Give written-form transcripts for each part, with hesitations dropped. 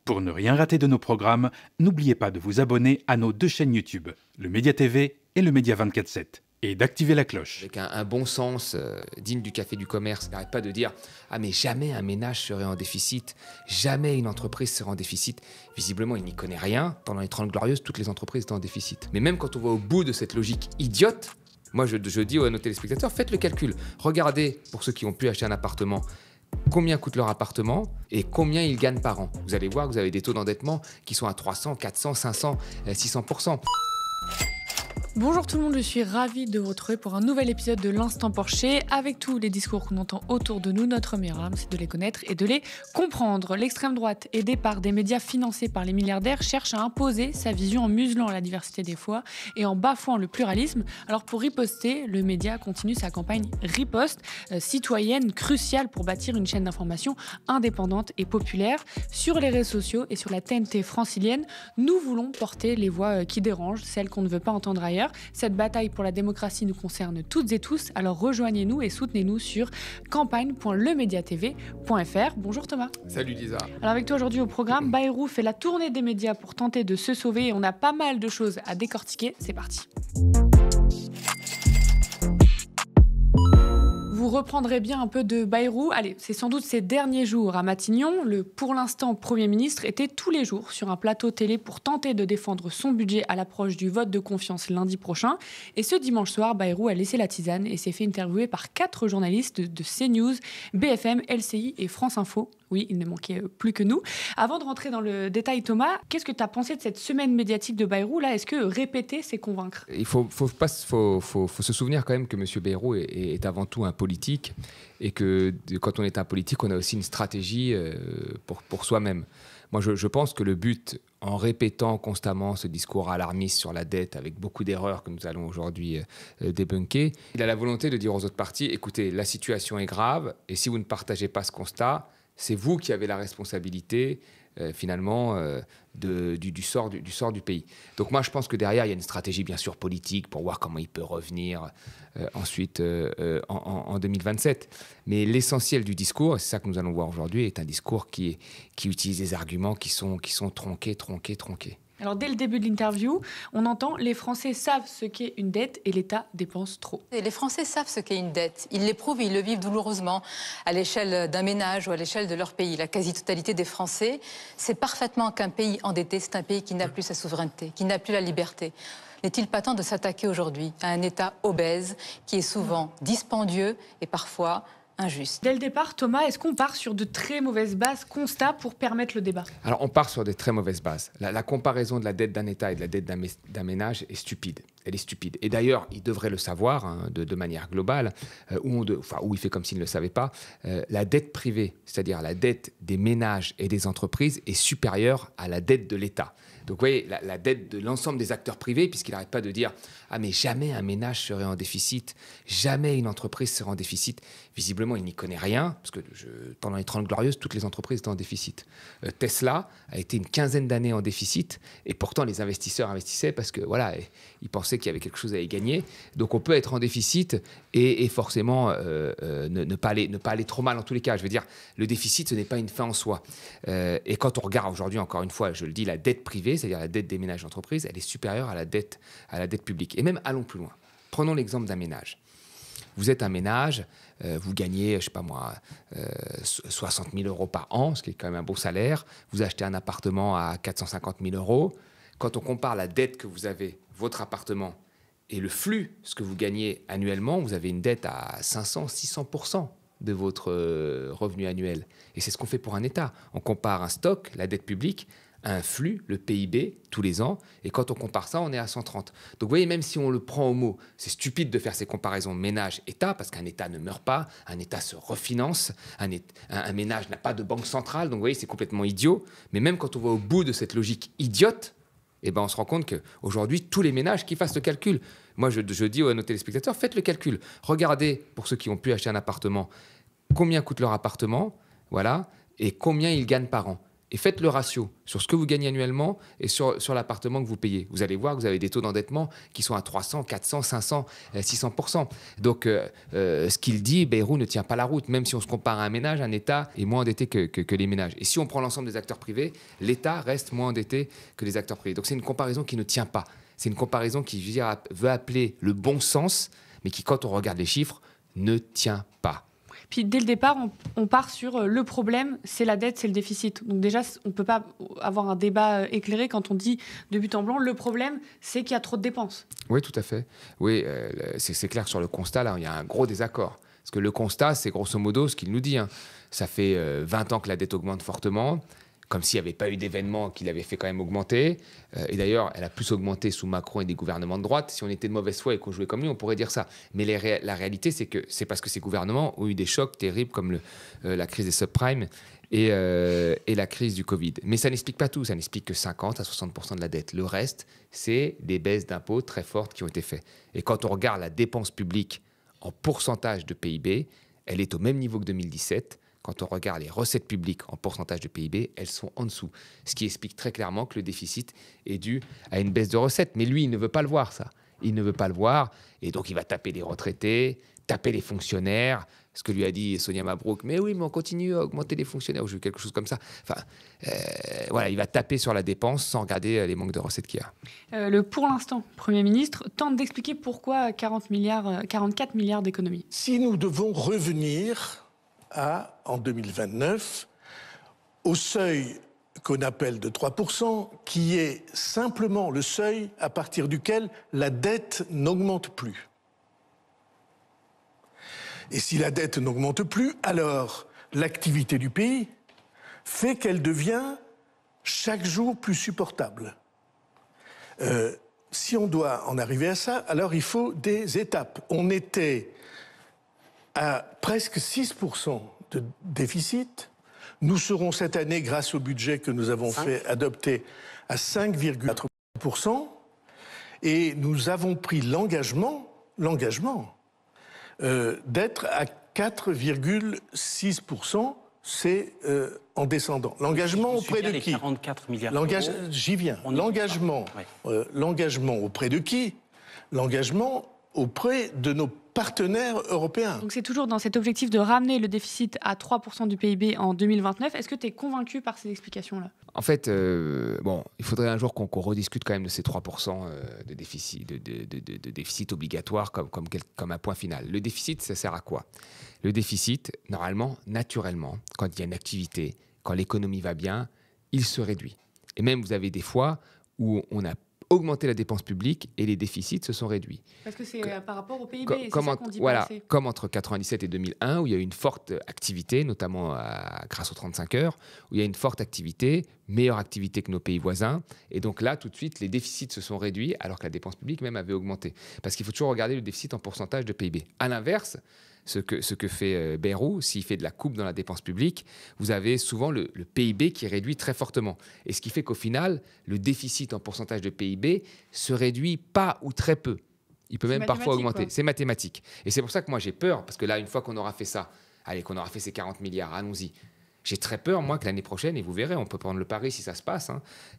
Pour ne rien rater de nos programmes, n'oubliez pas de vous abonner à nos deux chaînes YouTube, le Média TV et le Média 24/7, et d'activer la cloche. Avec un bon sens digne du café du commerce, n'arrête pas de dire « Ah mais jamais un ménage serait en déficit, jamais une entreprise serait en déficit ». Visiblement, il n'y connaît rien. Pendant les 30 Glorieuses, toutes les entreprises étaient en déficit. Mais même quand on va au bout de cette logique idiote, moi je dis à nos téléspectateurs, faites le calcul. Regardez, pour ceux qui ont pu acheter un appartement, combien coûte leur appartement et combien ils gagnent par an. Vous allez voir que vous avez des taux d'endettement qui sont à 300, 400, 500, 600%. Bonjour tout le monde, je suis ravie de vous retrouver pour un nouvel épisode de l'Instant Porcher. Avec tous les discours qu'on entend autour de nous, notre meilleur arme, c'est de les connaître et de les comprendre. L'extrême droite, aidée par des médias financés par les milliardaires, cherche à imposer sa vision en muselant la diversité des voix et en bafouant le pluralisme. Alors pour riposter, le média continue sa campagne Riposte, citoyenne cruciale pour bâtir une chaîne d'information indépendante et populaire. Sur les réseaux sociaux et sur la TNT francilienne, nous voulons porter les voix qui dérangent, celles qu'on ne veut pas entendre ailleurs. Cette bataille pour la démocratie nous concerne toutes et tous, alors rejoignez-nous et soutenez-nous sur campagne.lemediatv.fr. Bonjour Thomas. Salut Lisa. Alors avec toi aujourd'hui au programme, Bayrou fait la tournée des médias pour tenter de se sauver et on a pas mal de choses à décortiquer. C'est parti. Vous reprendrez bien un peu de Bayrou. Allez, c'est sans doute ses derniers jours à Matignon. Le pour l'instant Premier ministre était tous les jours sur un plateau télé pour tenter de défendre son budget à l'approche du vote de confiance lundi prochain. Et ce dimanche soir, Bayrou a laissé la tisane et s'est fait interviewer par 4 journalistes de CNews, BFM, LCI et France Info. Oui, il ne manquait plus que nous. Avant de rentrer dans le détail, Thomas, qu'est-ce que tu as pensé de cette semaine médiatique de Bayrou là? Est-ce que répéter, c'est convaincre? Il faut se souvenir quand même que M. Bayrou est avant tout un politique et que quand on est un politique, on a aussi une stratégie pour soi-même. Moi, je pense que le but, en répétant constamment ce discours alarmiste sur la dette, avec beaucoup d'erreurs que nous allons aujourd'hui débunker, il a la volonté de dire aux autres partis, écoutez, la situation est grave et si vous ne partagez pas ce constat, c'est vous qui avez la responsabilité, finalement, du sort du pays. Donc moi, je pense que derrière, il y a une stratégie, bien sûr, politique pour voir comment il peut revenir ensuite en 2027. Mais l'essentiel du discours, et c'est ça que nous allons voir aujourd'hui, est un discours qui utilise des arguments qui sont tronqués. Alors, dès le début de l'interview, on entend « Les Français savent ce qu'est une dette et l'État dépense trop ». Les Français savent ce qu'est une dette. Ils l'éprouvent, ils le vivent douloureusement à l'échelle d'un ménage ou à l'échelle de leur pays. La quasi-totalité des Français sait parfaitement qu'un pays endetté, c'est un pays qui n'a plus sa souveraineté, qui n'a plus la liberté. N'est-il pas temps de s'attaquer aujourd'hui à un État obèse qui est souvent dispendieux et parfois injuste? Dès le départ, Thomas, est-ce qu'on part sur de très mauvaises bases, constats pour permettre le débat? Alors, on part sur des très mauvaises bases. La comparaison de la dette d'un État et de la dette d'un ménage est stupide. Elle est stupide. Et d'ailleurs, il devrait le savoir de manière globale, où il fait comme s'il ne le savait pas. La dette privée, c'est-à-dire la dette des ménages et des entreprises, est supérieure à la dette de l'État. Donc, vous voyez, la dette de l'ensemble des acteurs privés, puisqu'il n'arrête pas de dire « Ah, mais jamais un ménage serait en déficit, jamais une entreprise serait en déficit ». Visiblement, il n'y connaît rien, parce que pendant les 30 Glorieuses, toutes les entreprises étaient en déficit. Tesla a été une quinzaine d'années en déficit, et pourtant, les investisseurs investissaient parce que, voilà, ils pensaient qu'il y avait quelque chose à y gagner. Donc, on peut être en déficit et forcément ne pas aller trop mal en tous les cas. Je veux dire, le déficit, ce n'est pas une fin en soi. Et quand on regarde aujourd'hui, encore une fois, je le dis, la dette privée, c'est-à-dire la dette des ménages d'entreprise, elle est supérieure à la dette publique. Et même, allons plus loin. Prenons l'exemple d'un ménage. Vous êtes un ménage, vous gagnez, je ne sais pas moi, 60 000 euros par an, ce qui est quand même un beau salaire. Vous achetez un appartement à 450 000 euros. Quand on compare la dette que vous avez, votre appartement, et le flux, ce que vous gagnez annuellement, vous avez une dette à 500-600% de votre revenu annuel. Et c'est ce qu'on fait pour un État. On compare un stock, la dette publique, à un flux, le PIB, tous les ans. Et quand on compare ça, on est à 130. Donc vous voyez, même si on le prend au mot, c'est stupide de faire ces comparaisons ménage-État, parce qu'un État ne meurt pas, un État se refinance, un ménage n'a pas de banque centrale. Donc vous voyez, c'est complètement idiot. Mais même quand on va au bout de cette logique idiote, eh ben on se rend compte qu'aujourd'hui, tous les ménages qui fassent le calcul. Moi, je dis à nos téléspectateurs, faites le calcul. Regardez, pour ceux qui ont pu acheter un appartement, combien coûte leur appartement, voilà, et combien ils gagnent par an. et faites le ratio sur ce que vous gagnez annuellement et sur l'appartement que vous payez. Vous allez voir que vous avez des taux d'endettement qui sont à 300, 400, 500, 600%. Donc, ce qu'il dit, Bayrou ne tient pas la route. Même si on se compare à un ménage, un État est moins endetté que les ménages. Et si on prend l'ensemble des acteurs privés, l'État reste moins endetté que les acteurs privés. Donc, c'est une comparaison qui ne tient pas. C'est une comparaison qui, je veux dire, veut appeler le bon sens, mais qui, quand on regarde les chiffres, ne tient pas. Puis dès le départ, on part sur le problème, c'est la dette, c'est le déficit. Donc déjà, on ne peut pas avoir un débat éclairé quand on dit de but en blanc, le problème, c'est qu'il y a trop de dépenses. Oui, tout à fait. Oui, c'est clair que sur le constat, là, il y a un gros désaccord. Parce que le constat, c'est grosso modo ce qu'il nous dit. Ça fait 20 ans que la dette augmente fortement, comme s'il n'y avait pas eu d'événement qui l'avait fait quand même augmenter. Et d'ailleurs, elle a plus augmenté sous Macron et des gouvernements de droite. Si on était de mauvaise foi et qu'on jouait comme lui, on pourrait dire ça. Mais la réalité, c'est que c'est parce que ces gouvernements ont eu des chocs terribles comme la crise des subprimes et la crise du Covid. Mais ça n'explique pas tout. Ça n'explique que 50 à 60% de la dette. Le reste, c'est des baisses d'impôts très fortes qui ont été faites. Et quand on regarde la dépense publique en pourcentage de PIB, elle est au même niveau que 2017. Quand on regarde les recettes publiques en pourcentage de PIB, elles sont en dessous. Ce qui explique très clairement que le déficit est dû à une baisse de recettes. Mais lui, il ne veut pas le voir, ça. Il ne veut pas le voir. Et donc, il va taper les retraités, taper les fonctionnaires. Ce que lui a dit Sonia Mabrouk. Mais oui, mais on continue à augmenter les fonctionnaires. Ou quelque chose comme ça. Enfin, voilà, il va taper sur la dépense sans regarder les manques de recettes qu'il y a. Pour l'instant, Premier ministre tente d'expliquer pourquoi 44 milliards d'économies. Si nous devons revenir en 2029, au seuil qu'on appelle de 3%, qui est simplement le seuil à partir duquel la dette n'augmente plus. Et si la dette n'augmente plus, alors l'activité du pays fait qu'elle devient chaque jour plus supportable. Si on doit en arriver à ça, alors il faut des étapes. On était à presque 6% de déficit. Nous serons cette année, grâce au budget que nous avons fait adopter, à 5,4%. Et nous avons pris l'engagement d'être à 4,6%. C'est en descendant. L'engagement auprès de qui ? 44 milliards d'euros. J'y viens. L'engagement auprès de qui ? L'engagement auprès de nos partenaires européens. Donc c'est toujours dans cet objectif de ramener le déficit à 3% du PIB en 2029. Est-ce que tu es convaincu par ces explications-là ? En fait, il faudrait un jour qu'on rediscute quand même de ces 3% de déficit obligatoire comme un point final. Le déficit, ça sert à quoi ? Le déficit, normalement, naturellement, quand il y a une activité, quand l'économie va bien, il se réduit. Et même, vous avez des fois où on a augmenté la dépense publique et les déficits se sont réduits. Parce que c'est par rapport au PIB, c'est ça qu'on dit voilà, pas assez. comme entre 1997 et 2001, où il y a eu une forte activité, notamment grâce aux 35 heures, où il y a une forte activité, meilleure activité que nos pays voisins. Et donc là, tout de suite, les déficits se sont réduits, alors que la dépense publique même avait augmenté. Parce qu'il faut toujours regarder le déficit en pourcentage de PIB. À l'inverse, ce que fait Bayrou, s'il fait de la coupe dans la dépense publique, vous avez souvent le PIB qui est réduit très fortement. Et ce qui fait qu'au final, le déficit en pourcentage de PIB se réduit pas ou très peu. Il peut même parfois augmenter. C'est mathématique. Et c'est pour ça que moi j'ai peur, parce que là, une fois qu'on aura fait ça, qu'on aura fait ces 40 milliards, allons-y. J'ai très peur, moi, que l'année prochaine, et vous verrez, on peut prendre le pari si ça se passe,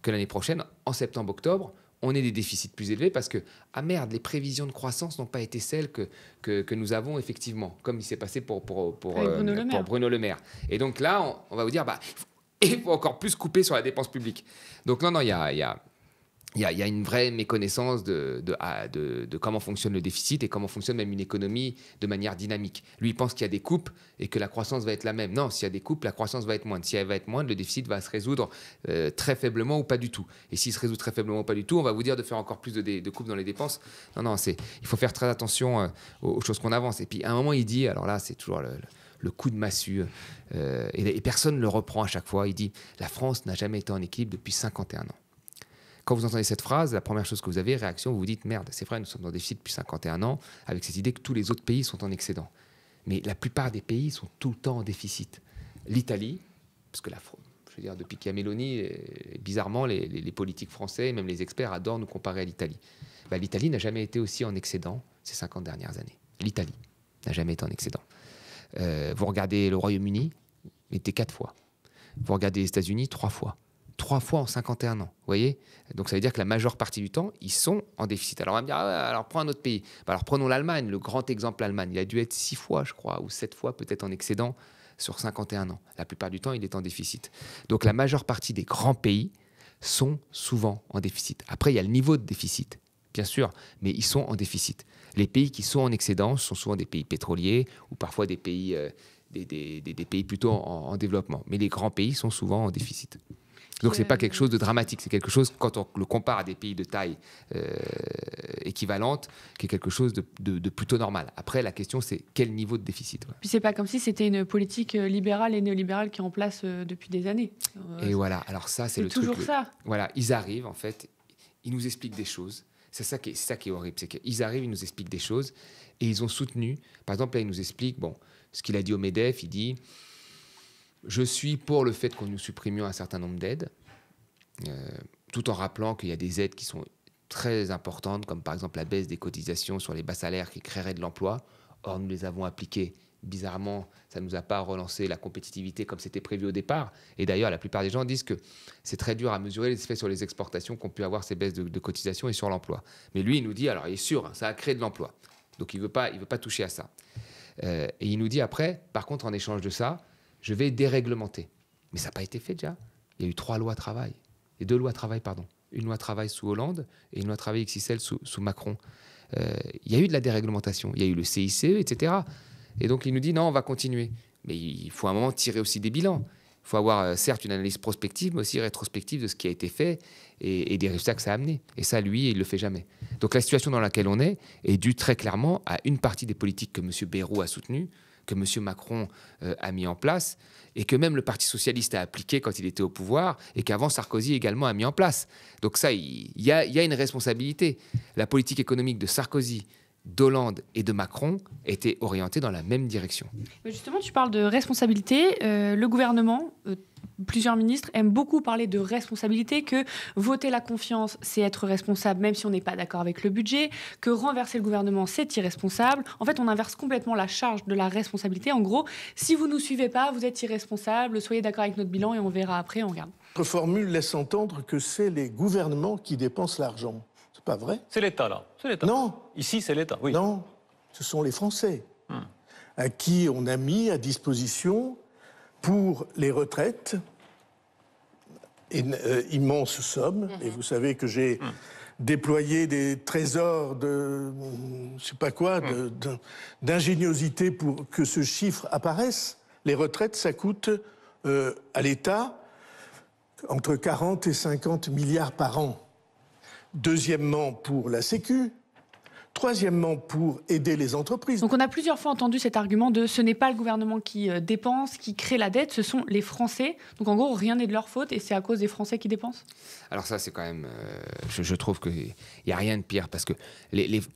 que l'année prochaine, en septembre-octobre, on ait des déficits plus élevés parce que, les prévisions de croissance n'ont pas été celles que nous avons effectivement, comme il s'est passé pour Bruno Le Maire. Et donc là, on va vous dire, il faut encore plus couper sur la dépense publique. Donc non, il y a une vraie méconnaissance de comment fonctionne le déficit et comment fonctionne même une économie de manière dynamique. Lui, il pense qu'il y a des coupes et que la croissance va être la même. Non, s'il y a des coupes, la croissance va être moindre. Si elle va être moindre, le déficit va se résoudre très faiblement ou pas du tout. Et s'il se résout très faiblement ou pas du tout, on va vous dire de faire encore plus de coupes dans les dépenses. Non, il faut faire très attention aux choses qu'on avance. Et puis, à un moment, il dit, alors là, c'est toujours le coup de massue, et personne ne le reprend à chaque fois. Il dit, la France n'a jamais été en équilibre depuis 51 ans. Quand vous entendez cette phrase, la première chose que vous avez, réaction, vous vous dites « Merde, c'est vrai, nous sommes en déficit depuis 51 ans », avec cette idée que tous les autres pays sont en excédent. Mais la plupart des pays sont tout le temps en déficit. L'Italie, parce que depuis qu'il y a Meloni, bizarrement, les politiques français, et même les experts, adorent nous comparer à l'Italie. L'Italie n'a jamais été aussi en excédent ces 50 dernières années. L'Italie n'a jamais été en excédent. Vous regardez le Royaume-Uni, il était 4 fois. Vous regardez les États-Unis, 3 fois. 3 fois en 51 ans, vous voyez? Donc ça veut dire que la majeure partie du temps, ils sont en déficit. Alors on va me dire, alors prends un autre pays. Alors prenons l'Allemagne, le grand exemple, l'Allemagne. Il a dû être 6 fois, je crois, ou 7 fois peut-être en excédent sur 51 ans. La plupart du temps, il est en déficit. Donc la majeure partie des grands pays sont souvent en déficit. Après, il y a le niveau de déficit, bien sûr, mais ils sont en déficit. Les pays qui sont en excédent sont souvent des pays pétroliers ou parfois des pays, des pays plutôt en développement. Mais les grands pays sont souvent en déficit. Donc, ce n'est pas quelque chose de dramatique. C'est quelque chose, quand on le compare à des pays de taille équivalente, qui est quelque chose de plutôt normal. Après, la question, c'est quel niveau de déficit. Puis, ce n'est pas comme si c'était une politique libérale et néolibérale qui est en place depuis des années. Et voilà. Alors ça, c'est le truc. C'est toujours ça. Voilà. Ils arrivent, en fait, ils nous expliquent des choses. C'est ça qui est horrible. C'est qu'ils arrivent, ils nous expliquent des choses et ils ont soutenu. Par exemple, là, ils nous expliquent, ce qu'il a dit au MEDEF, il dit... Je suis pour le fait que nous supprimions un certain nombre d'aides, tout en rappelant qu'il y a des aides qui sont très importantes, comme par exemple la baisse des cotisations sur les bas salaires qui créeraient de l'emploi. Or, nous les avons appliquées. Bizarrement, ça ne nous a pas relancé la compétitivité comme c'était prévu au départ. Et d'ailleurs, la plupart des gens disent que c'est très dur à mesurer les effets sur les exportations qu'ont pu avoir ces baisses de cotisations et sur l'emploi. Mais lui, il nous dit, alors il est sûr, ça a créé de l'emploi. Donc, il veut pas toucher à ça. Et il nous dit après, par contre, en échange de ça, je vais déréglementer. Mais ça n'a pas été fait déjà. Il y a eu 3 lois travail. Et 2 lois travail, pardon. Une loi travail sous Hollande et une loi travail XXL sous Macron. Il y a eu de la déréglementation. Il y a eu le CICE, etc. Et donc, il nous dit, non, on va continuer. Mais il faut à un moment tirer aussi des bilans. Il faut avoir, certes, une analyse prospective, mais aussi rétrospective de ce qui a été fait et des résultats que ça a amené. Et ça, lui, il ne le fait jamais. Donc, la situation dans laquelle on est due très clairement à une partie des politiques que M. Bayrou a soutenues, que M. Macron a mis en place et que même le Parti socialiste a appliqué quand il était au pouvoir et qu'avant Sarkozy également a mis en place. Donc ça, il y a une responsabilité. La politique économique de Sarkozy, d'Hollande et de Macron était orientée dans la même direction. Mais justement, tu parles de responsabilité. Le gouvernement, plusieurs ministres aiment beaucoup parler de responsabilité, que voter la confiance, c'est être responsable même si on n'est pas d'accord avec le budget, que renverser le gouvernement, c'est irresponsable. En fait, on inverse complètement la charge de la responsabilité. En gros, si vous ne nous suivez pas, vous êtes irresponsable, soyez d'accord avec notre bilan et on verra après, on regarde. Votre formule laisse entendre que c'est les gouvernements qui dépensent l'argent. C'est pas vrai? C'est l'État, là. C'est l'État. Non. Ici, c'est l'État, oui. Non, ce sont les Français à qui on a mis à disposition pour les retraites une immense somme. Et vous savez que j'ai déployé des trésors de, je sais pas quoi, d'ingéniosité pour que ce chiffre apparaisse. Les retraites, ça coûte à l'État entre 40 et 50 milliards par an. Deuxièmement, pour la Sécu. Troisièmement, pour aider les entreprises. Donc on a plusieurs fois entendu cet argument de ce n'est pas le gouvernement qui dépense, qui crée la dette, ce sont les Français. Donc en gros, rien n'est de leur faute et c'est à cause des Français qui dépensent. Alors ça, c'est quand même... je trouve qu'il n'y a rien de pire parce que,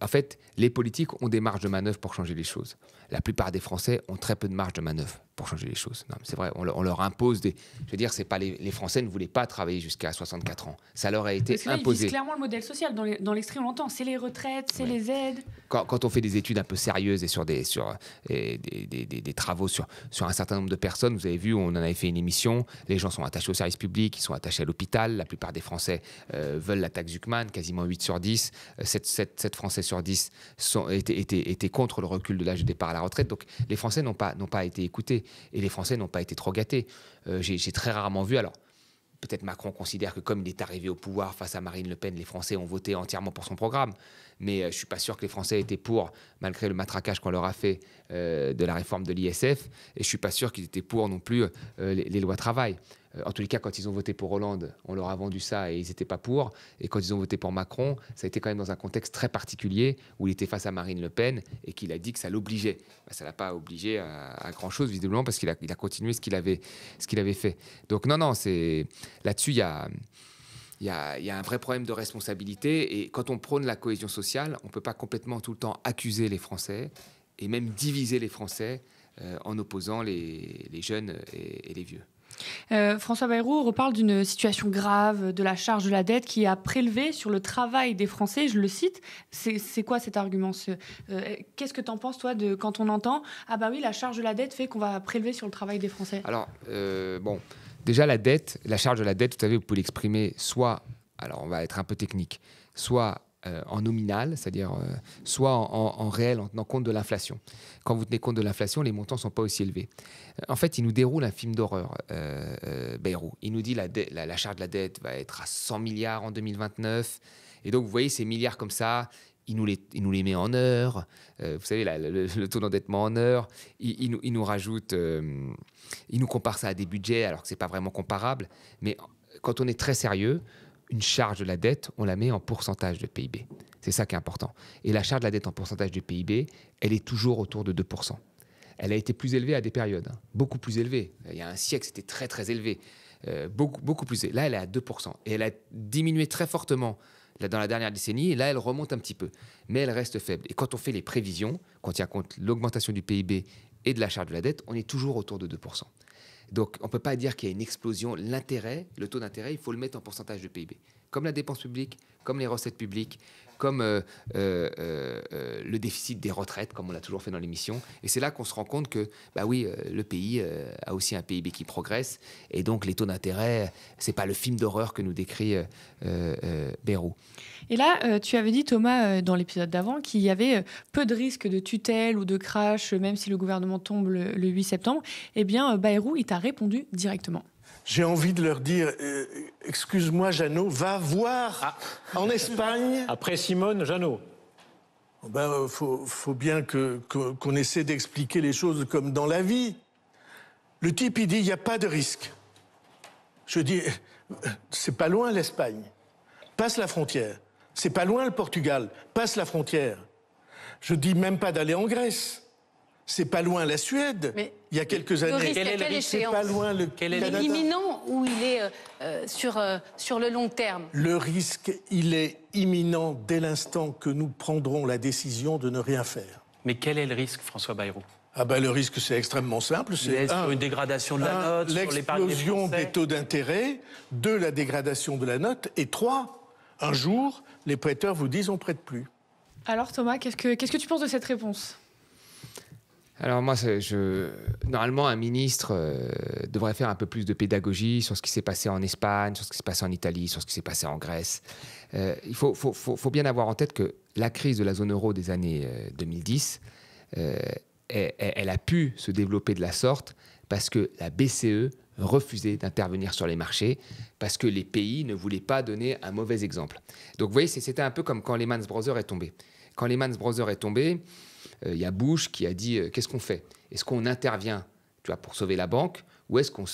en fait, les politiques ont des marges de manœuvre pour changer les choses. La plupart des Français ont très peu de marge de manœuvre pour changer les choses. Non, c'est vrai, on leur impose des... Je veux dire, c'est pas les Français ne voulaient pas travailler jusqu'à 64 ans. Ça leur a été parce que là, imposé. Ils visent clairement le modèle social. Dans l'extrait, on l'entend. C'est les retraites, c'est les aides. Quand on fait des études un peu sérieuses et sur des travaux sur un certain nombre de personnes, vous avez vu, on en avait fait une émission, les gens sont attachés au service public, ils sont attachés à l'hôpital, la plupart des Français veulent la taxe Zuckman, quasiment 8 sur 10, 7 Français sur 10 étaient contre le recul de l'âge de départ à la retraite. Donc les Français n'ont pas été écoutés et les Français n'ont pas été trop gâtés. J'ai très rarement vu, alors peut-être Macron considère que comme il est arrivé au pouvoir face à Marine Le Pen, les Français ont voté entièrement pour son programme. Mais je ne suis pas sûr que les Français étaient pour, malgré le matraquage qu'on leur a fait de la réforme de l'ISF. Et je ne suis pas sûr qu'ils étaient pour non plus les lois travail. En tous les cas, quand ils ont voté pour Hollande, on leur a vendu ça et ils n'étaient pas pour. Et quand ils ont voté pour Macron, ça a été quand même dans un contexte très particulier où il était face à Marine Le Pen et qu'il a dit que ça l'obligeait. Ça ne l'a pas obligé à grand-chose, visiblement, parce qu'il a continué ce qu'il avait fait. Donc non, là-dessus, il y a un vrai problème de responsabilité. Et quand on prône la cohésion sociale, on ne peut pas complètement tout le temps accuser les Français et même diviser les Français en opposant les jeunes et les vieux. François Bayrou reparle d'une situation grave de la charge de la dette qui a prélevé sur le travail des Français. Je le cite. C'est quoi cet argument? Qu'est-ce que tu en penses, toi, quand on entend « Ah bah oui, la charge de la dette fait qu'on va prélever sur le travail des Français » Alors, Déjà, la dette, la charge de la dette, vous savez, vous pouvez l'exprimer soit, alors on va être un peu technique, soit en nominal, c'est-à-dire soit en réel, en tenant compte de l'inflation. Quand vous tenez compte de l'inflation, les montants ne sont pas aussi élevés. En fait, il nous déroule un film d'horreur, Bayrou. Il nous dit la charge de la dette va être à 100 milliards en 2029. Et donc, vous voyez ces milliards comme ça, il nous les met en heures. Vous savez, le taux d'endettement en heures. Il nous rajoute... il nous compare ça à des budgets, alors que ce n'est pas vraiment comparable. Mais quand on est très sérieux, une charge de la dette, on la met en pourcentage de PIB. C'est ça qui est important. Et la charge de la dette en pourcentage de PIB, elle est toujours autour de 2%. Elle a été plus élevée à des périodes, beaucoup plus élevée. Il y a un siècle, c'était très, très élevé. Beaucoup plus élevé. Là, elle est à 2%. Et elle a diminué très fortement dans la dernière décennie. Et là, elle remonte un petit peu. Mais elle reste faible. Et quand on fait les prévisions, quand on tient compte l'augmentation du PIB et de la charge de la dette, on est toujours autour de 2%. Donc, on ne peut pas dire qu'il y a une explosion. L'intérêt, le taux d'intérêt, il faut le mettre en pourcentage de PIB. Comme la dépense publique, comme les recettes publiques, comme le déficit des retraites, comme on l'a toujours fait dans l'émission. Et c'est là qu'on se rend compte que, le pays a aussi un PIB qui progresse. Et donc, les taux d'intérêt, ce n'est pas le film d'horreur que nous décrit Bayrou. Et là, tu avais dit, Thomas, dans l'épisode d'avant, qu'il y avait peu de risques de tutelle ou de crash, même si le gouvernement tombe le 8 septembre. Eh bien, Bayrou, il t'a répondu directement. J'ai envie de leur dire, excuse-moi, Jeannot, va voir en Espagne. Après Simone, Jeannot. Faut bien qu'on essaie d'expliquer les choses comme dans la vie. Le type, il dit, il n'y a pas de risque. Je dis, c'est pas loin l'Espagne. Passe la frontière. C'est pas loin le Portugal. Passe la frontière. Je dis même pas d'aller en Grèce. C'est pas loin la Suède. Mais il y a quelques années. Risque, quelle échéance? C'est pas loin le Canada. Il est imminent ou il est sur le long terme? Le risque, il est imminent dès l'instant que nous prendrons la décision de ne rien faire. Mais quel est le risque, François Bayrou? Le risque, c'est extrêmement simple. C'est une dégradation de la note, l'explosion des taux d'intérêt, 2, la dégradation de la note, et 3, un jour, les prêteurs vous disent on prête plus. Alors Thomas, qu'est-ce que tu penses de cette réponse ? Alors moi, normalement, un ministre devrait faire un peu plus de pédagogie sur ce qui s'est passé en Espagne, sur ce qui s'est passé en Italie, sur ce qui s'est passé en Grèce. Il faut bien avoir en tête que la crise de la zone euro des années 2010, elle a pu se développer de la sorte parce que la BCE refusait d'intervenir sur les marchés, parce que les pays ne voulaient pas donner un mauvais exemple. Donc vous voyez, c'était un peu comme quand Lehman Brothers est tombé. Quand Lehman Brothers est tombé, il y a Bush qui a dit qu'est-ce qu'on fait? Est-ce qu'on intervient pour sauver la banque ou est-ce qu'on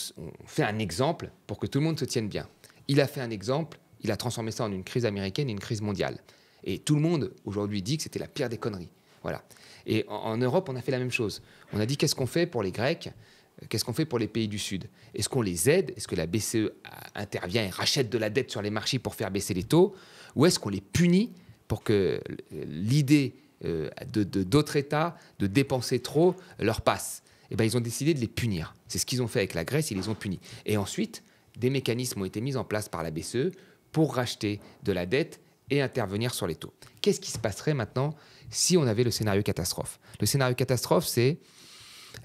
fait un exemple pour que tout le monde se tienne bien? Il a fait un exemple, il a transformé ça en une crise américaine et une crise mondiale. Et tout le monde aujourd'hui dit que c'était la pire des conneries. Voilà. Et en Europe, on a fait la même chose. On a dit qu'est-ce qu'on fait pour les Grecs? Qu'est-ce qu'on fait pour les pays du Sud? Est-ce qu'on les aide? Est-ce que la BCE intervient et rachète de la dette sur les marchés pour faire baisser les taux? Ou est-ce qu'on les punit pour que l'idée d'autres États de dépenser trop leur passe? Eh bien, ils ont décidé de les punir. C'est ce qu'ils ont fait avec la Grèce, ils les ont punis. Et ensuite, des mécanismes ont été mis en place par la BCE pour racheter de la dette et intervenir sur les taux. Qu'est-ce qui se passerait maintenant si on avait le scénario catastrophe? Le scénario catastrophe, c'est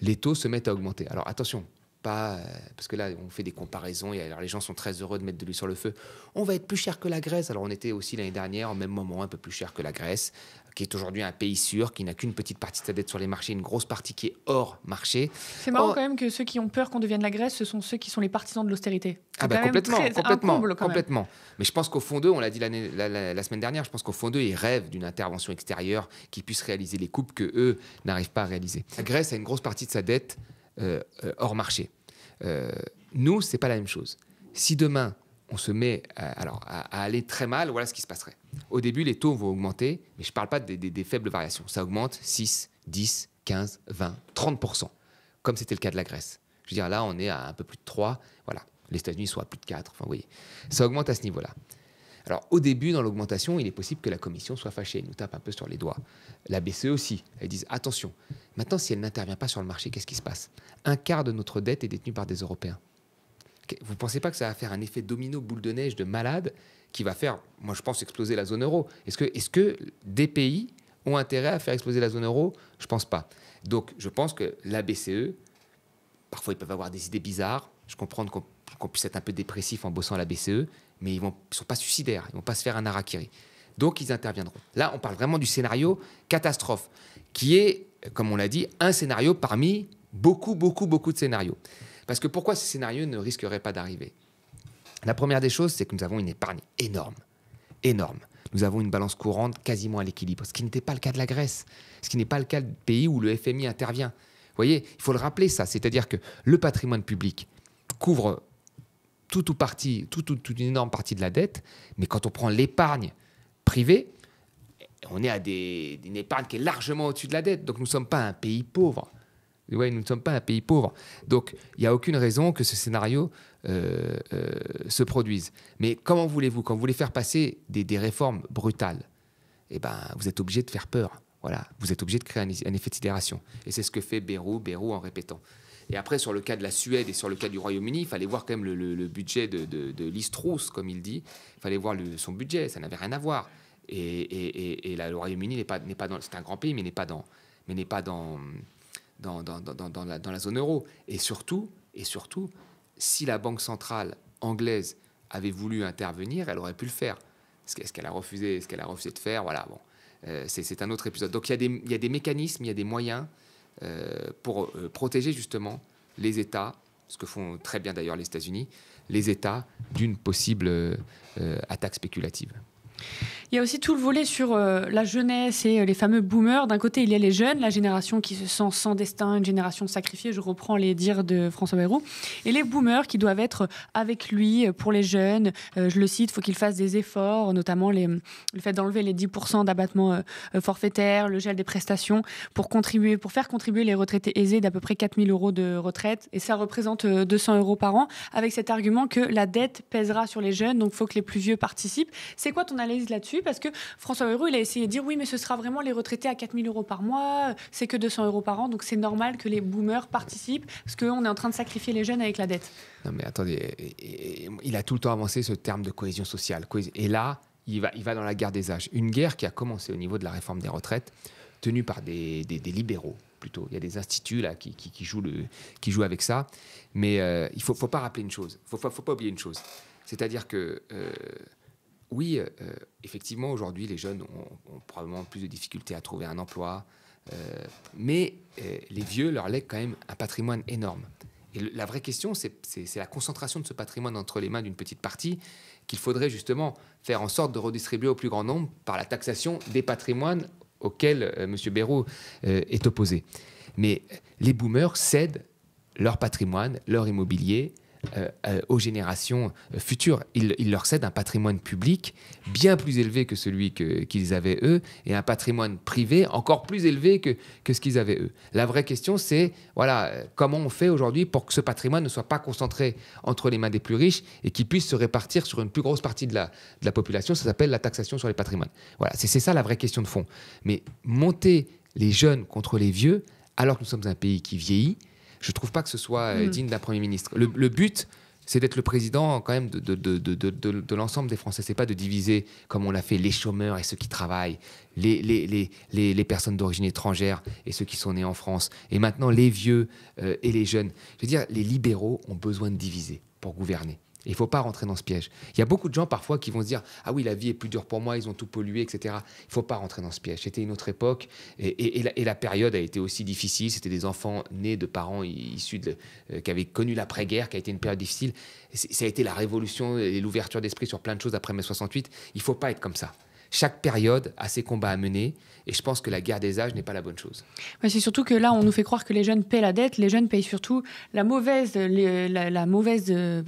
les taux se mettent à augmenter. Alors attention, pas parce que là on fait des comparaisons et alors les gens sont très heureux de mettre de l'huile sur le feu. On va être plus cher que la Grèce. Alors on était aussi l'année dernière au même moment un peu plus cher que la Grèce, qui est aujourd'hui un pays sûr, qui n'a qu'une petite partie de sa dette sur les marchés, une grosse partie qui est hors marché. C'est marrant quand même que ceux qui ont peur qu'on devienne la Grèce, ce sont ceux qui sont les partisans de l'austérité. Complètement. Mais je pense qu'au fond d'eux, on l'a dit la semaine dernière, je pense qu'au fond d'eux, ils rêvent d'une intervention extérieure qui puisse réaliser les coupes que eux n'arrivent pas à réaliser. La Grèce a une grosse partie de sa dette hors marché. Nous, c'est pas la même chose. Si demain on se met à aller très mal, voilà ce qui se passerait. Au début, les taux vont augmenter, mais je ne parle pas des faibles variations. Ça augmente 6, 10, 15, 20, 30%, comme c'était le cas de la Grèce. Je veux dire, là, on est à un peu plus de 3. Voilà. Les États-Unis sont à plus de 4. Enfin, vous voyez, ça augmente à ce niveau-là. Alors, au début, dans l'augmentation, il est possible que la Commission soit fâchée, nous tape un peu sur les doigts. La BCE aussi. Elles disent, attention, maintenant, si elle n'intervient pas sur le marché, qu'est-ce qui se passe? Un quart de notre dette est détenue par des Européens. Vous ne pensez pas que ça va faire un effet domino boule de neige de malade qui va faire, moi je pense, exploser la zone euro? Est-ce que des pays ont intérêt à faire exploser la zone euro? Je ne pense pas. Donc je pense que la BCE, parfois ils peuvent avoir des idées bizarres. Je comprends qu'on puisse être un peu dépressif en bossant à la BCE, mais ils ne sont pas suicidaires, ils ne vont pas se faire un harakiri. Donc, ils interviendront. Là, on parle vraiment du scénario catastrophe, qui est, comme on l'a dit, un scénario parmi beaucoup de scénarios. Parce que pourquoi ce scénario ne risquerait pas d'arriver? La première des choses, c'est que nous avons une épargne énorme. Nous avons une balance courante quasiment à l'équilibre, ce qui n'était pas le cas de la Grèce, ce qui n'est pas le cas de pays où le FMI intervient. Vous voyez, il faut le rappeler ça, c'est-à-dire que le patrimoine public couvre toute une énorme partie de la dette, mais quand on prend l'épargne privée, on est à une épargne qui est largement au-dessus de la dette, donc nous ne sommes pas un pays pauvre. Oui, nous ne sommes pas un pays pauvre. Donc, il n'y a aucune raison que ce scénario se produise. Mais comment voulez-vous, quand vous voulez faire passer des réformes brutales, eh ben, vous êtes obligé de faire peur. Voilà, vous êtes obligé de créer un effet de sidération. Et c'est ce que fait Bayrou en répétant. Et après, sur le cas de la Suède et sur le cas du Royaume-Uni, il fallait voir quand même le budget de Liz Truss, comme il dit. Il fallait voir son budget, ça n'avait rien à voir. Et là, le Royaume-Uni n'est pas dans... C'est un grand pays, mais n'est pas dans la zone euro. Et surtout, si la Banque centrale anglaise avait voulu intervenir, elle aurait pu le faire. Est-ce qu'elle a refusé de faire? Voilà, bon. C'est un autre épisode. Donc, il y a des mécanismes, il y a des moyens pour protéger justement les États, ce que font très bien d'ailleurs les États-Unis, les États d'une possible attaque spéculative. Il y a aussi tout le volet sur la jeunesse et les fameux boomers. D'un côté, il y a les jeunes, la génération qui se sent sans destin, une génération sacrifiée, je reprends les dires de François Bayrou, et les boomers qui doivent être avec lui pour les jeunes. Je le cite, il faut qu'ils fassent des efforts, notamment le fait d'enlever les 10% d'abattement forfaitaire, le gel des prestations, pour faire contribuer les retraités aisés d'à peu près 4 000 € de retraite. Et ça représente 200 € par an, avec cet argument que la dette pèsera sur les jeunes, donc il faut que les plus vieux participent. C'est quoi ton analyse là-dessus? Parce que François Bayrou, il a essayé de dire oui, mais ce sera vraiment les retraités à 4 000 € par mois, c'est que 200 € par an, donc c'est normal que les boomers participent, parce qu'on est en train de sacrifier les jeunes avec la dette. Non mais attendez, il a tout le temps avancé ce terme de cohésion sociale. Et là, il va dans la guerre des âges. Une guerre qui a commencé au niveau de la réforme des retraites, tenue par des libéraux plutôt. Il y a des instituts là, qui jouent avec ça. Mais il ne faut pas rappeler une chose, il ne faut pas oublier une chose. C'est-à-dire que... oui, effectivement, aujourd'hui, les jeunes ont probablement plus de difficultés à trouver un emploi, mais les vieux leur lèguent quand même un patrimoine énorme. Et la vraie question, c'est la concentration de ce patrimoine entre les mains d'une petite partie qu'il faudrait justement faire en sorte de redistribuer au plus grand nombre par la taxation des patrimoines auxquels M. Bayrou est opposé. Mais les boomers cèdent leur patrimoine, leur immobilier, aux générations futures. Ils leur cèdent un patrimoine public bien plus élevé que celui qu'ils avaient eux, et un patrimoine privé encore plus élevé que ce qu'ils avaient eux. La vraie question, c'est comment on fait aujourd'hui pour que ce patrimoine ne soit pas concentré entre les mains des plus riches et qu'il puisse se répartir sur une plus grosse partie de la population. Ça s'appelle la taxation sur les patrimoines. Voilà, c'est ça la vraie question de fond. Mais monter les jeunes contre les vieux, alors que nous sommes un pays qui vieillit, je ne trouve pas que ce soit digne d'un Premier ministre. Le but, c'est d'être le président quand même de l'ensemble des Français. Ce n'est pas de diviser, comme on l'a fait, les chômeurs et ceux qui travaillent, les personnes d'origine étrangère et ceux qui sont nés en France, et maintenant les vieux et les jeunes. Je veux dire, les libéraux ont besoin de diviser pour gouverner. Il ne faut pas rentrer dans ce piège. Il y a beaucoup de gens parfois qui vont se dire « Ah oui, la vie est plus dure pour moi, ils ont tout pollué, etc. » Il ne faut pas rentrer dans ce piège. C'était une autre époque et la période a été aussi difficile. C'était des enfants nés de parents issus qui avaient connu l'après-guerre, qui a été une période difficile. Ça a été la révolution et l'ouverture d'esprit sur plein de choses après mai 68. Il ne faut pas être comme ça. Chaque période a ses combats à mener et je pense que la guerre des âges n'est pas la bonne chose. Ouais, c'est surtout que là, on nous fait croire que les jeunes paient la dette. Les jeunes payent surtout la mauvaise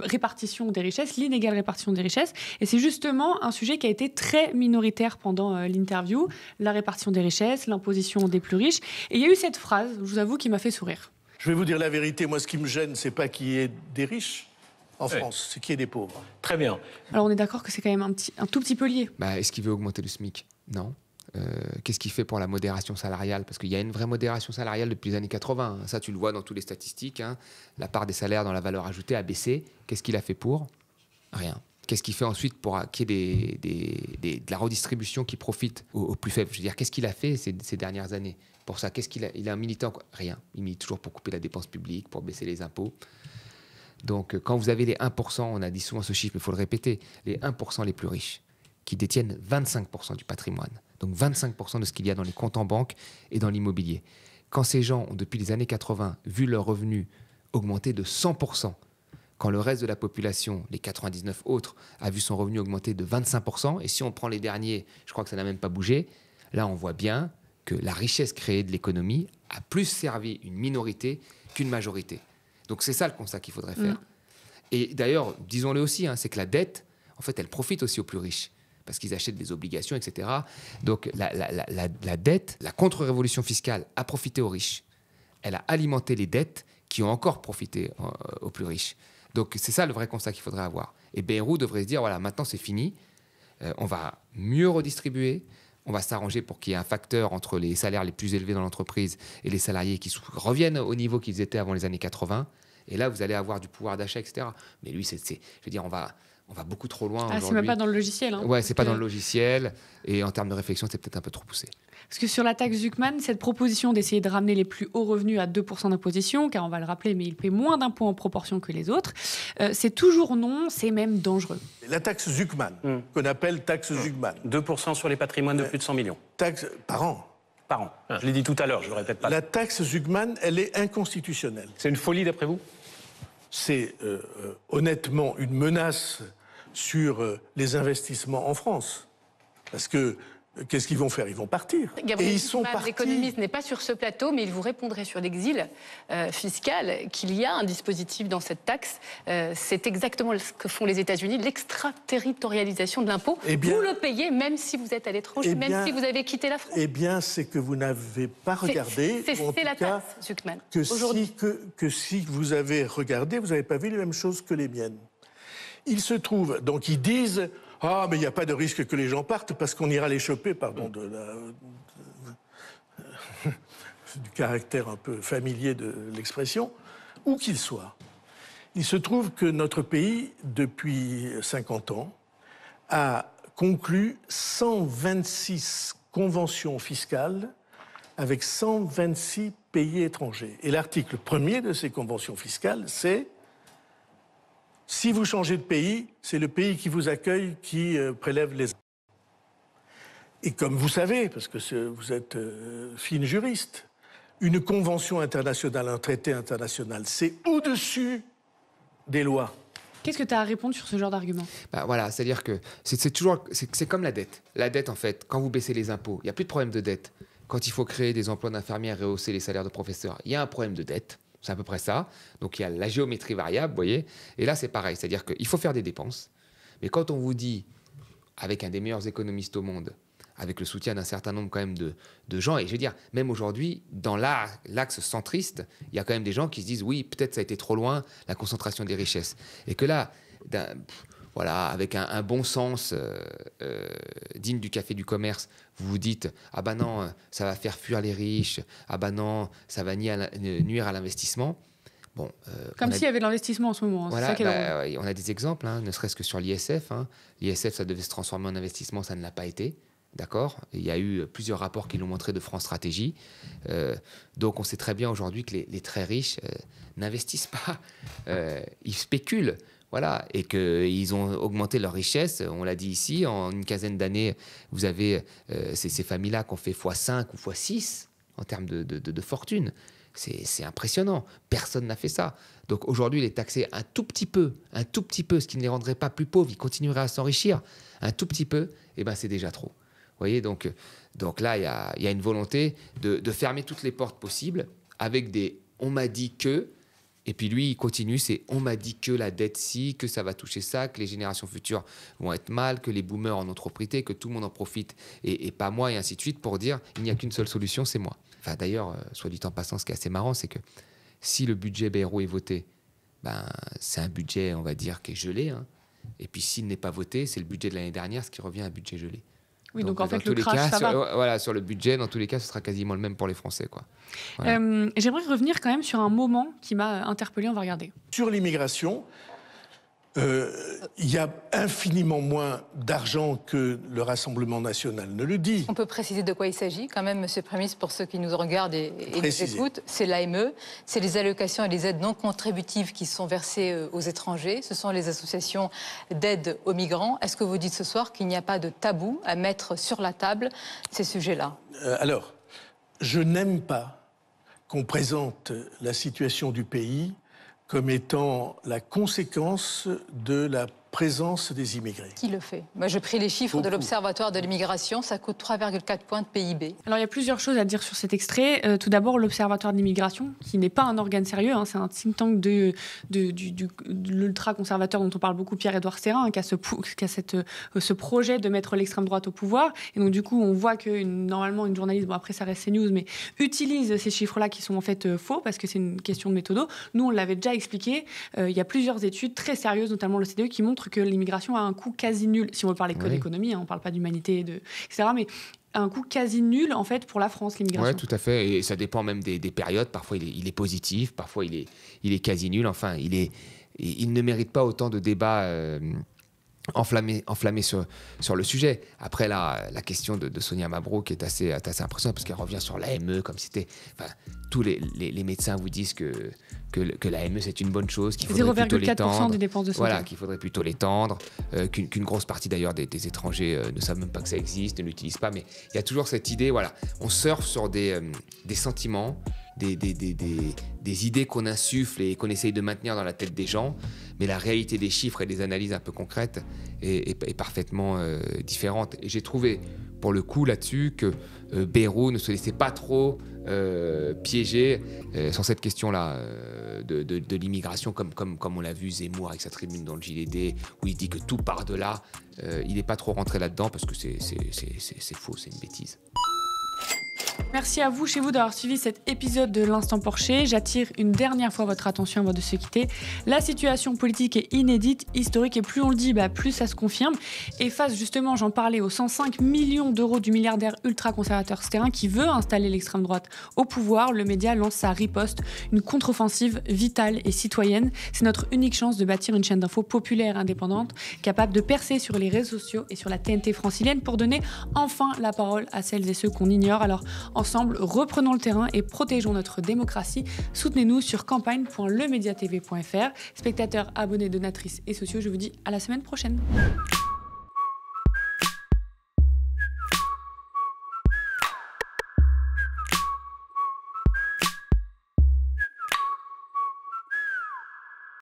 répartition des richesses, l'inégale répartition des richesses. Et c'est justement un sujet qui a été très minoritaire pendant l'interview, la répartition des richesses, l'imposition des plus riches. Et il y a eu cette phrase, je vous avoue, qui m'a fait sourire. Je vais vous dire la vérité, moi ce qui me gêne, c'est pas qu'il y ait des riches en France, c'est qu'il y ait des pauvres. Très bien. Alors on est d'accord que c'est quand même un tout petit peu lié. Est-ce qu'il veut augmenter le SMIC? Non. Qu'est-ce qu'il fait pour la modération salariale? Parce qu'il y a une vraie modération salariale depuis les années 80. Ça, tu le vois dans toutes les statistiques. La part des salaires dans la valeur ajoutée a baissé. Qu'est-ce qu'il a fait pour? Rien. Qu'est-ce qu'il fait ensuite pour qu'il y ait de la redistribution qui profite aux plus faibles? Je veux dire, qu'est-ce qu'il a fait ces dernières années pour ça? Il a un militant? Rien. Il milite toujours pour couper la dépense publique, pour baisser les impôts. Donc, quand vous avez les 1%, on a dit souvent ce chiffre, mais il faut le répéter, les 1% les plus riches, qui détiennent 25% du patrimoine, donc 25% de ce qu'il y a dans les comptes en banque et dans l'immobilier. Quand ces gens ont, depuis les années 80, vu leurs revenus augmenter de 100%, quand le reste de la population, les 99 autres, a vu son revenu augmenter de 25%, et si on prend les derniers, je crois que ça n'a même pas bougé, là on voit bien que la richesse créée de l'économie a plus servi une minorité qu'une majorité. Donc c'est ça le constat qu'il faudrait faire. Et d'ailleurs, disons-le aussi, c'est que la dette, en fait, elle profite aussi aux plus riches, parce qu'ils achètent des obligations, etc. Donc la dette, la contre-révolution fiscale a profité aux riches. Elle a alimenté les dettes qui ont encore profité aux plus riches. Donc c'est ça le vrai constat qu'il faudrait avoir. Et Bayrou devrait se dire, voilà, maintenant c'est fini, on va mieux redistribuer, on va s'arranger pour qu'il y ait un facteur entre les salaires les plus élevés dans l'entreprise et les salariés qui reviennent au niveau qu'ils étaient avant les années 80. Et là, vous allez avoir du pouvoir d'achat, etc. Mais lui, je veux dire, on va beaucoup trop loin aujourd'hui. C'est même pas dans le logiciel. Ouais, c'est pas dans le logiciel. Et en termes de réflexion, c'est peut-être un peu trop poussé. Parce que sur la taxe Zuckman, cette proposition d'essayer de ramener les plus hauts revenus à 2% d'imposition, car on va le rappeler, mais ils paient moins d'impôts en proportion que les autres, c'est toujours non, c'est même dangereux. La taxe Zuckman, qu'on appelle taxe Zuckman. 2% sur les patrimoines de plus de 100 millions. Taxe par an. Par an. Je l'ai dit tout à l'heure, je ne le répète pas. La taxe Zuckman, elle est inconstitutionnelle. C'est une folie d'après vous? C'est honnêtement une menace sur les investissements en France. Parce que qu'est-ce qu'ils vont faire? Ils vont partir. Gabriel Et ils sont Zuckman, partis. l'économiste, n'est pas sur ce plateau, mais il vous répondrait sur l'exil fiscal qu'il y a un dispositif dans cette taxe. C'est exactement ce que font les États-Unis, l'extraterritorialisation de l'impôt. Eh bien, vous le payez même si vous êtes à l'étranger, même si vous avez quitté la France. Eh bien, c'est que vous n'avez pas regardé. ou en C'est la tout cas, taxe, Zuckman. que Aujourd'hui. si vous avez regardé, vous n'avez pas vu les mêmes choses que les miennes. Il se trouve, donc ils disent, ah, mais il n'y a pas de risque que les gens partent parce qu'on ira les choper, pardon, du caractère un peu familier de l'expression, où qu'ils soient. Il se trouve que notre pays, depuis 50 ans, a conclu 126 conventions fiscales avec 126 pays étrangers. Et l'article 1er de ces conventions fiscales, c'est si vous changez de pays, c'est le pays qui vous accueille qui prélève les impôts. Et comme vous savez, parce que vous êtes fine juriste, une convention internationale, un traité international, c'est au-dessus des lois. Qu'est-ce que tu as à répondre sur ce genre d'argument? Voilà, c'est-à-dire que c'est comme la dette. La dette, en fait, quand vous baissez les impôts, il n'y a plus de problème de dette. Quand il faut créer des emplois d'infirmières et rehausser les salaires de professeurs, il y a un problème de dette. C'est à peu près ça. Donc, il y a la géométrie variable, vous voyez. Et là, c'est pareil. C'est-à-dire qu'il faut faire des dépenses. Mais quand on vous dit, avec un des meilleurs économistes au monde, avec le soutien d'un certain nombre quand même de gens, et je veux dire, même aujourd'hui, dans l'axe centriste, il y a quand même des gens qui se disent, oui, peut-être ça a été trop loin, la concentration des richesses. Et que là, voilà, avec un bon sens digne du café du commerce, vous vous dites « Ah ben non, ça va faire fuir les riches, ah ben non, ça va nuire à l'investissement ». Bon, Comme s'il y avait de l'investissement en ce moment. Voilà, c'est ça qui est drôle. on a des exemples, ne serait-ce que sur l'ISF. L'ISF, ça devait se transformer en investissement, ça ne l'a pas été. D'accord. Il y a eu plusieurs rapports qui l'ont montré de France Stratégie. Donc on sait très bien aujourd'hui que les très riches n'investissent pas, ils spéculent. Voilà, et qu'ils ont augmenté leur richesse. On l'a dit ici, en une quinzaine d'années, vous avez ces familles-là qui ont fait x5 ou x6 en termes de fortune. C'est impressionnant. Personne n'a fait ça. Donc aujourd'hui, les taxer un tout petit peu, ce qui ne les rendrait pas plus pauvres, ils continueraient à s'enrichir, un tout petit peu, eh ben c'est déjà trop. Vous voyez, donc là, il y a une volonté de fermer toutes les portes possibles avec des « on m'a dit que ». Et puis lui, il continue, c'est « on m'a dit que la dette si, que ça va toucher ça, que les générations futures vont être mal, que les boomers en ont trop profité, que tout le monde en profite et pas moi, et ainsi de suite, pour dire « il n'y a qu'une seule solution, c'est moi ». Enfin d'ailleurs, soit dit en passant, ce qui est assez marrant, c'est que si le budget Bayrou est voté, ben, c'est un budget, on va dire, qui est gelé. Et puis s'il n'est pas voté, c'est le budget de l'année dernière, ce qui revient à un budget gelé. Oui, donc en fait, le crash, ça va. Voilà, sur le budget, dans tous les cas, ce sera quasiment le même pour les Français, quoi. Voilà. J'aimerais revenir quand même sur un moment qui m'a interpellée, on va regarder. Sur l'immigration, Il y a infiniment moins d'argent que le Rassemblement national ne le dit. On peut préciser de quoi il s'agit quand même, Monsieur le Premier ministre, pour ceux qui nous regardent et nous écoutent. C'est l'AME, c'est les allocations et les aides non contributives qui sont versées aux étrangers. Ce sont les associations d'aide aux migrants. Est-ce que vous dites ce soir qu'il n'y a pas de tabou à mettre sur la table ces sujets-là? Alors, je n'aime pas qu'on présente la situation du pays comme étant la conséquence de la présence des immigrés. Qui le fait? Moi, je pris les chiffres de l'Observatoire de l'immigration, ça coûte 3,4 points de PIB. Alors, il y a plusieurs choses à dire sur cet extrait. Tout d'abord, l'Observatoire de l'immigration, qui n'est pas un organe sérieux, hein, c'est un think tank de l'ultra-conservateur dont on parle beaucoup, Pierre-Édouard Stérin, qui a ce projet de mettre l'extrême droite au pouvoir. Et donc, du coup, on voit que normalement, une journaliste, bon, après, ça reste CNews, mais utilise ces chiffres-là qui sont en fait faux, parce que c'est une question de méthodo. Nous, on l'avait déjà expliqué. Il y a plusieurs études très sérieuses, notamment le CDE, qui montrent que l'immigration a un coût quasi nul, si on veut parler que d'économie, hein, on ne parle pas d'humanité, etc., mais un coût quasi nul, en fait, pour la France, l'immigration. Oui, tout à fait, et ça dépend même des périodes. Parfois, il est positif, parfois, il est quasi nul. Enfin, il ne mérite pas autant de débats enflammés sur le sujet. Après, la question de Sonia Mabrouk est assez impressionnante, parce qu'elle revient sur l'AME, comme si c'était... Enfin, tous les médecins vous disent que l'AME, c'est une bonne chose, qu'il faudrait plutôt l'étendre. 0,4% des dépenses de santé. Voilà, qu'il faudrait plutôt l'étendre, qu'une grosse partie d'ailleurs des étrangers ne savent même pas que ça existe, ne l'utilisent pas, mais il y a toujours cette idée, voilà, on surfe sur des sentiments, des idées qu'on insuffle et qu'on essaye de maintenir dans la tête des gens, mais la réalité des chiffres et des analyses un peu concrètes est parfaitement différente. Et j'ai trouvé, pour le coup, là-dessus, que Bayrou ne se laissait pas trop piéger sur cette question-là de l'immigration, comme on l'a vu Zemmour avec sa tribune dans le JDD, où il dit que tout part de là. Il n'est pas trop rentré là-dedans, parce que c'est faux, c'est une bêtise. Merci à vous, chez vous, d'avoir suivi cet épisode de l'Instant Porcher. J'attire une dernière fois votre attention avant de se quitter. La situation politique est inédite, historique, et plus on le dit, plus ça se confirme. Et face, justement, j'en parlais, aux 105 millions d'euros du milliardaire ultra-conservateur Stérin qui veut installer l'extrême droite au pouvoir, le média lance sa riposte, une contre-offensive vitale et citoyenne. C'est notre unique chance de bâtir une chaîne d'infos populaire, indépendante, capable de percer sur les réseaux sociaux et sur la TNT francilienne pour donner enfin la parole à celles et ceux qu'on ignore. Alors, ensemble, reprenons le terrain et protégeons notre démocratie. Soutenez-nous sur campagne.lemediatv.fr. Spectateurs, abonnés, donatrices et sociaux, je vous dis à la semaine prochaine.